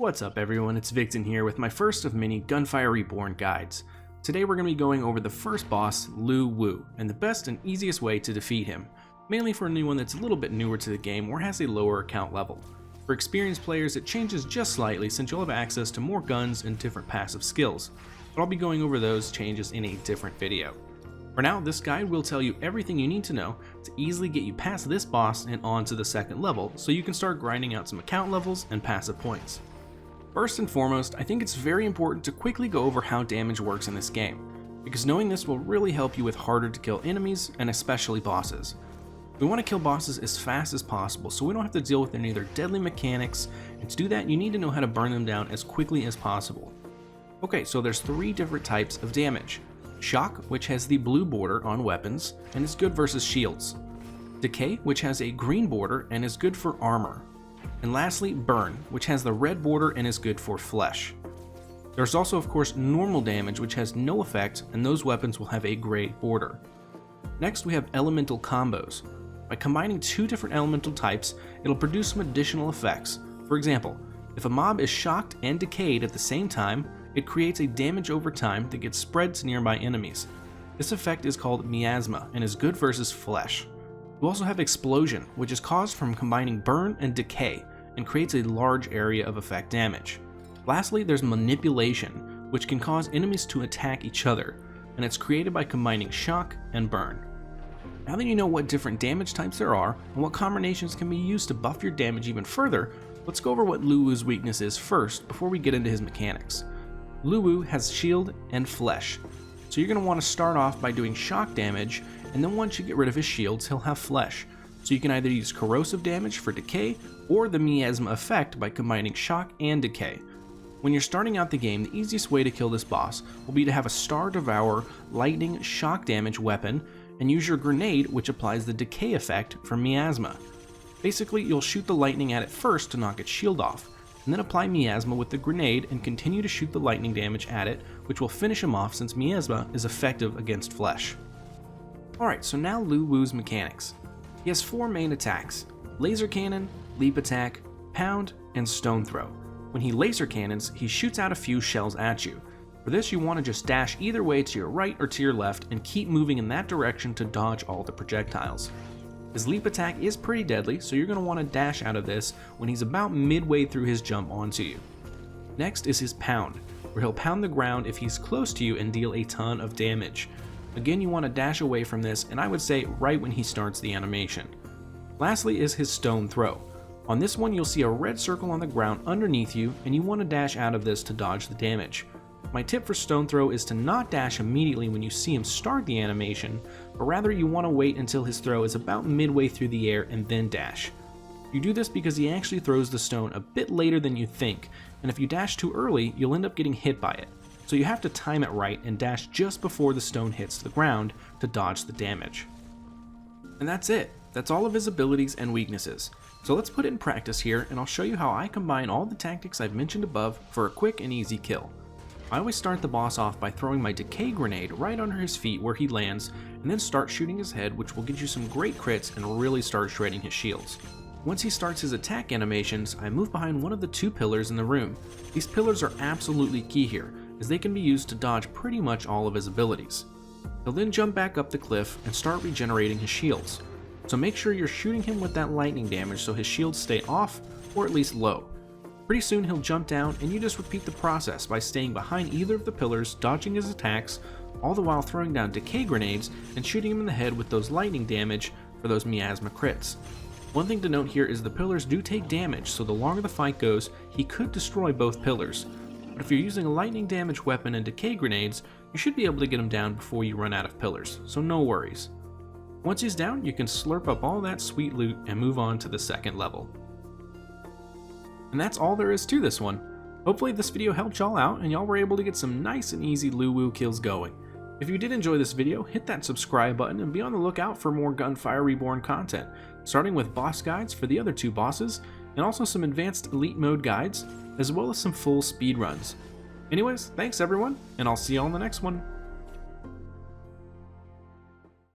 What's up everyone, it's Victon here with my first of many Gunfire Reborn guides. Today we're going to be going over the first boss, Lu Wu, and the best and easiest way to defeat him, mainly for anyone that's a little bit newer to the game or has a lower account level. For experienced players it changes just slightly since you'll have access to more guns and different passive skills, but I'll be going over those changes in a different video. For now, this guide will tell you everything you need to know to easily get you past this boss and on to the second level so you can start grinding out some account levels and passive points. First and foremost, I think it's very important to quickly go over how damage works in this game, because knowing this will really help you with harder to kill enemies and especially bosses. We want to kill bosses as fast as possible so we don't have to deal with any of their deadly mechanics, and to do that you need to know how to burn them down as quickly as possible. Okay, so there's three different types of damage. Shock, which has the blue border on weapons and is good versus shields. Decay, which has a green border and is good for armor. And lastly, Burn, which has the red border and is good for flesh. There's also of course normal damage, which has no effect, and those weapons will have a gray border. Next we have elemental combos. By combining two different elemental types, it'll produce some additional effects. For example, if a mob is shocked and decayed at the same time, it creates a damage over time that gets spread to nearby enemies. This effect is called miasma and is good versus flesh. You also have Explosion, which is caused from combining Burn and Decay, and creates a large area of effect damage. Lastly, there's Manipulation, which can cause enemies to attack each other, and it's created by combining Shock and Burn. Now that you know what different damage types there are, and what combinations can be used to buff your damage even further, let's go over what Lu Wu's weakness is first before we get into his mechanics. Lu Wu has shield and flesh, so you're going to want to start off by doing shock damage, and then once you get rid of his shields he'll have flesh, so you can either use corrosive damage for decay or the miasma effect by combining shock and decay. When you're starting out the game, the easiest way to kill this boss will be to have a Star Devour lightning shock damage weapon and use your grenade, which applies the decay effect for miasma. Basically you'll shoot the lightning at it first to knock its shield off, and then apply miasma with the grenade and continue to shoot the lightning damage at it, which will finish him off since miasma is effective against flesh. Alright, so now Lu Wu's mechanics. He has four main attacks: laser cannon, leap attack, pound, and stone throw. When he laser cannons, he shoots out a few shells at you. For this you want to just dash either way to your right or to your left and keep moving in that direction to dodge all the projectiles. His leap attack is pretty deadly, so you're going to want to dash out of this when he's about midway through his jump onto you. Next is his pound, where he'll pound the ground if he's close to you and deal a ton of damage. Again, you want to dash away from this, and I would say right when he starts the animation. Lastly is his stone throw. On this one you'll see a red circle on the ground underneath you, and you want to dash out of this to dodge the damage. My tip for stone throw is to not dash immediately when you see him start the animation, but rather you want to wait until his throw is about midway through the air and then dash. You do this because he actually throws the stone a bit later than you think, and if you dash too early you'll end up getting hit by it. So you have to time it right and dash just before the stone hits the ground to dodge the damage. And that's it. That's all of his abilities and weaknesses. So let's put it in practice here, and I'll show you how I combine all the tactics I've mentioned above for a quick and easy kill. I always start the boss off by throwing my decay grenade right under his feet where he lands, and then start shooting his head, which will get you some great crits and really start shredding his shields. Once he starts his attack animations, I move behind one of the two pillars in the room. These pillars are absolutely key here, as they can be used to dodge pretty much all of his abilities. He'll then jump back up the cliff and start regenerating his shields. So make sure you're shooting him with that lightning damage so his shields stay off, or at least low. Pretty soon he'll jump down, and you just repeat the process by staying behind either of the pillars, dodging his attacks, all the while throwing down decay grenades and shooting him in the head with those lightning damage for those miasma crits. One thing to note here is the pillars do take damage, so the longer the fight goes, he could destroy both pillars. But if you're using a lightning damage weapon and decay grenades, you should be able to get him down before you run out of pillars, so no worries. Once he's down, you can slurp up all that sweet loot and move on to the second level. And that's all there is to this one. Hopefully this video helped y'all out and y'all were able to get some nice and easy Lu Wu kills going. If you did enjoy this video, hit that subscribe button and be on the lookout for more Gunfire Reborn content, starting with boss guides for the other two bosses, and also some advanced elite mode guides, as well as some full speed runs. Anyways, thanks everyone, and I'll see y'all in the next one.